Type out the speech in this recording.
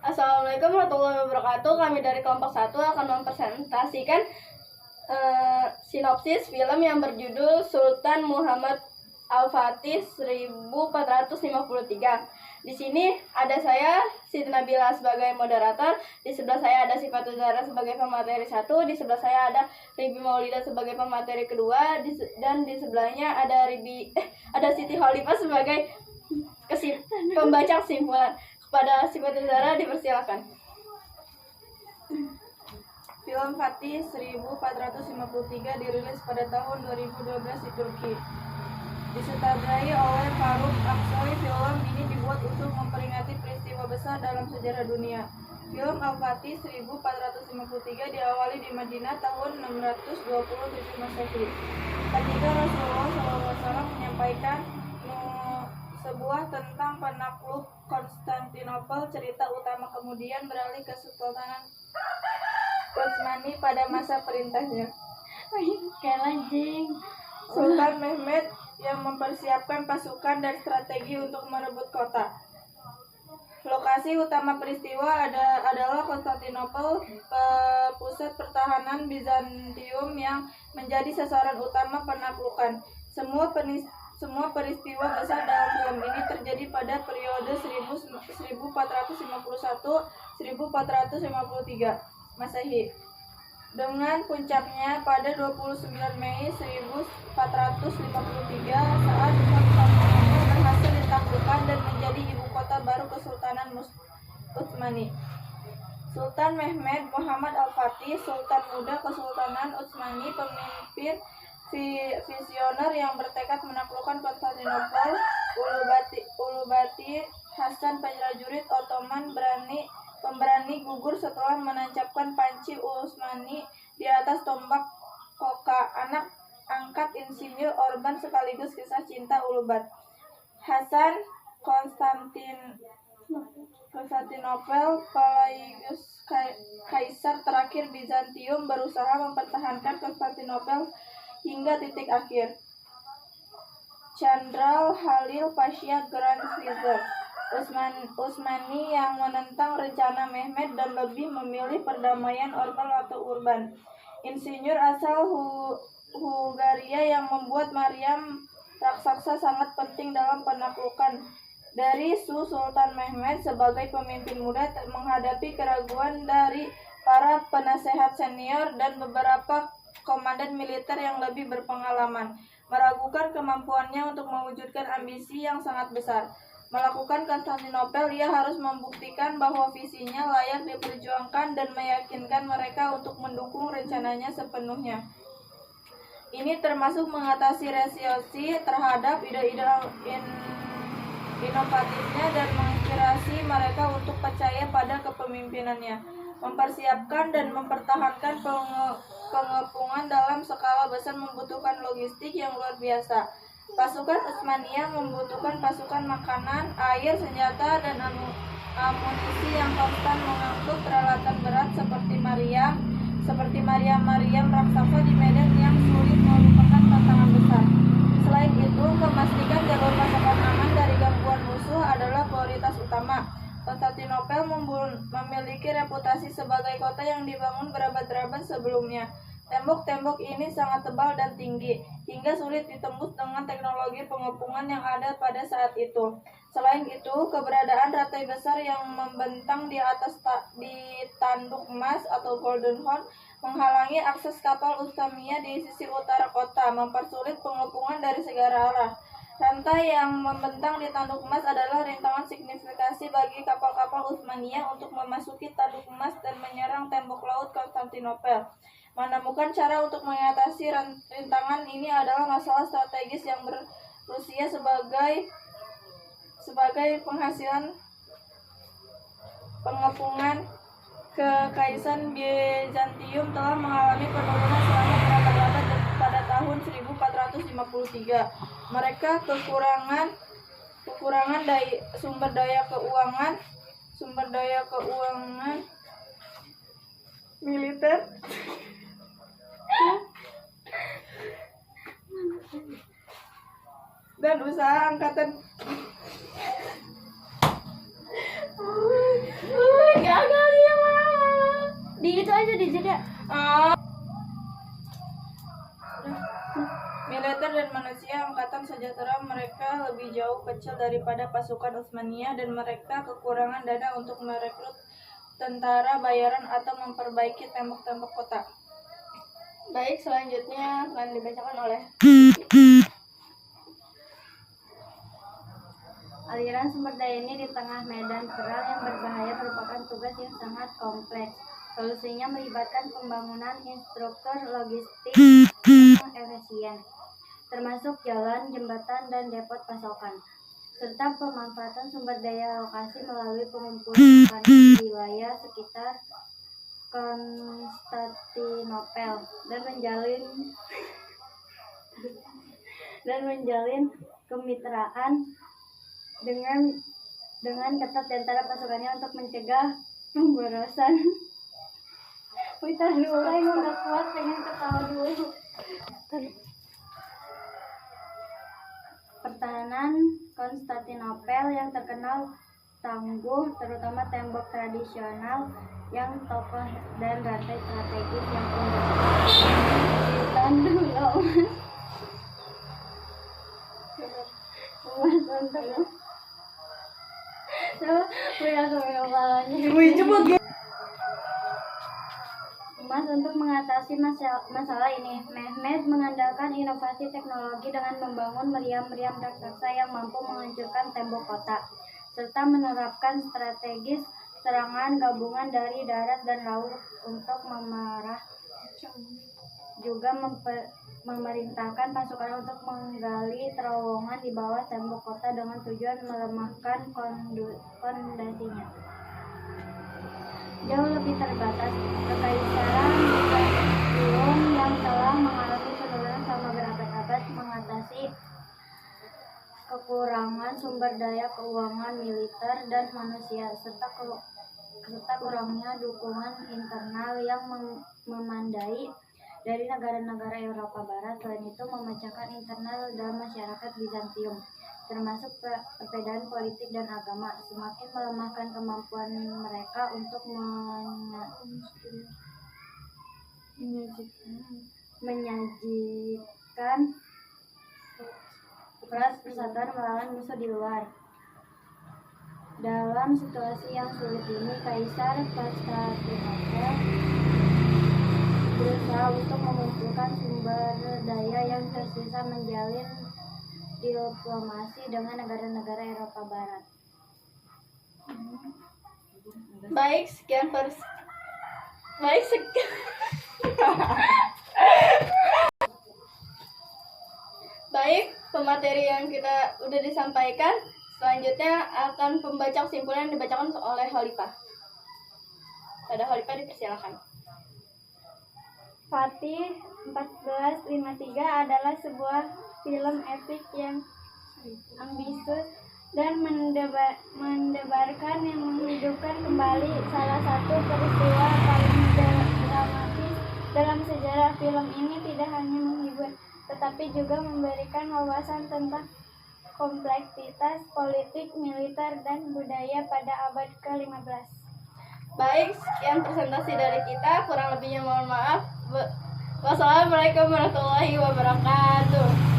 Assalamualaikum warahmatullahi wabarakatuh. Kami dari kelompok 1 akan mempresentasikan sinopsis film yang berjudul Sultan Muhammad Al-Fatih 1453. Di sini ada saya, Siti Nabila sebagai moderator, di sebelah saya ada Sifatul Zahra sebagai pemateri 1, di sebelah saya ada Ribi Maulida sebagai pemateri kedua, dan di sebelahnya ada Siti Khalifah sebagai pembaca kesimpulan. Kepada Sifatul Zahra dipersilakan. Film Fatih 1453 dirilis pada tahun 2012 di Turki. Disutradai oleh Faruk Aksoy, film ini dibuat untuk memperingati peristiwa besar dalam sejarah dunia. Film Al-Fatih 1453 diawali di Madinah tahun 627 Masehi. Ketika Rasulullah SAW menyampaikan sebuah tentang penakluk Konstantinopel, cerita utama kemudian beralih ke Sultanan Utsmani pada masa perintahnya. Sultan Mehmed yang mempersiapkan pasukan dan strategi untuk merebut kota. Lokasi utama peristiwa adalah Konstantinopel, pusat pertahanan Bizantium yang menjadi sasaran utama penaklukan. Semua peristiwa besar dalam film ini terjadi pada periode 1451-1453 Masehi, dengan puncaknya pada 29 Mei 1453 saat Konstantinopel berhasil ditaklukkan dan menjadi ibu kota baru Kesultanan Utsmani. Sultan Mehmed Muhammad Al-Fatih, Sultan Muda Kesultanan Utsmani, pemimpin visioner yang bertekad menaklukkan Konstantinopel. Ulubati Hasan, prajurit Ottoman pemberani gugur setelah menancapkan panci Utsmani di atas tombak Koka, anak angkat Insinyur Orban sekaligus kisah cinta Ulubat. Hasan Konstantinopel sekaligus kaisar terakhir Bizantium berusaha mempertahankan Konstantinopel hingga titik akhir. Jenderal Halil Pasha Grand Vizier Utsmani yang menentang rencana Mehmed dan lebih memilih perdamaian Urban. Insinyur asal Hungaria yang membuat Mariam raksasa sangat penting dalam penaklukan. Dari Sultan Mehmed sebagai pemimpin muda menghadapi keraguan dari para penasehat senior dan beberapa komandan militer yang lebih berpengalaman, meragukan kemampuannya untuk mewujudkan ambisi yang sangat besar. Melakukan Konstantinopel, ia harus membuktikan bahwa visinya layak diperjuangkan dan meyakinkan mereka untuk mendukung rencananya sepenuhnya. Ini termasuk mengatasi resistensi terhadap ide-ide inovatifnya dan menginspirasi mereka untuk percaya pada kepemimpinannya. Mempersiapkan dan mempertahankan pengepungan dalam skala besar membutuhkan logistik yang luar biasa. Pasukan Utsmaniyah membutuhkan pasukan makanan, air, senjata, dan amunisi yang konstan mengangkut peralatan berat seperti Mariam raksasa di medan yang sulit merupakan tantangan besar. Selain itu, memastikan jalur pasokan aman dari gangguan musuh adalah prioritas utama. Konstantinopel memiliki reputasi sebagai kota yang dibangun berabad-abad sebelumnya. Tembok-tembok ini sangat tebal dan tinggi, hingga sulit ditembus dengan teknologi pengepungan yang ada pada saat itu. Selain itu, keberadaan rantai besar yang membentang di atas di tanduk emas atau Golden Horn menghalangi akses kapal Utsmaniyah di sisi utara kota, mempersulit pengepungan dari segala arah. Rantai yang membentang di tanduk emas adalah rintangan signifikasi bagi kapal-kapal Utsmaniyah untuk memasuki tanduk emas dan menyerang tembok laut Konstantinopel. Menemukan cara untuk mengatasi rintangan ini adalah masalah strategis yang Rusia sebagai penghasilan pengepungan Kekaisaran Bizantium telah mengalami penurunan selama berabad-abad pada tahun 1453. Mereka kekurangan sumber daya keuangan militer dan usaha angkatan dijeda. Militer dan manusia Angkatan Sejahtera mereka lebih jauh kecil daripada pasukan Utsmaniyah dan mereka kekurangan dana untuk merekrut tentara bayaran atau memperbaiki tembok-tembok kota. Baik, selanjutnya akan dibacakan oleh aliran sumber daya ini di tengah medan perang yang berbahaya merupakan tugas yang sangat kompleks. Solusinya melibatkan pembangunan infrastruktur logistik yang efisien, termasuk jalan, jembatan, dan depot pasokan, serta pemanfaatan sumber daya lokasi melalui pengumpulan makanan di wilayah sekitar Konstantinopel dan menjalin kemitraan dengan ketat di antara pasukannya untuk mencegah pemborosan. Wih, dulu lah, gue gak kuat, pengen ketawa dulu. Pertahanan Konstantinopel yang terkenal tangguh, terutama tembok tradisional yang kokoh dan rantai strategis yang indah. Ditandung Emas untuk mengatasi masalah ini, Mehmed mengandalkan inovasi teknologi dengan membangun meriam-meriam raksasa yang mampu menghancurkan tembok kota, serta menerapkan strategis serangan gabungan dari darat dan laut untuk juga memerintahkan pasukan untuk menggali terowongan di bawah tembok kota dengan tujuan melemahkan fondasinya. Jauh lebih terbatas, kekaisaran Byzantium yang telah mengalami penurunan selama berabad-abad mengatasi kekurangan sumber daya keuangan, militer, dan manusia, serta kurangnya dukungan internal yang memandai dari negara-negara Eropa Barat. Selain itu, memecahkan internal dalam masyarakat Bizantium, termasuk perbedaan politik dan agama, semakin melemahkan kemampuan mereka untuk menyajikan persatuan melawan musuh di luar. Dalam situasi yang sulit ini, Kaisar Konstantinopel berusaha untuk mengumpulkan sumber daya yang tersisa menjalin diplomasi dengan negara-negara Eropa Barat. Baik, sekian pemateri yang kita udah disampaikan. Selanjutnya akan pembaca kesimpulan yang dibacakan oleh Khalifah. Pada Khalifah dipersilakan. Fatih 1453 adalah sebuah film epik yang ambisius dan mendebarkan yang menghidupkan kembali salah satu peristiwa paling dramatis dalam sejarah. Film ini tidak hanya menghibur, tetapi juga memberikan wawasan tentang kompleksitas politik, militer, dan budaya pada abad ke-15. Baik, sekian presentasi dari kita. Kurang lebihnya mohon maaf. Wassalamualaikum warahmatullahi wabarakatuh.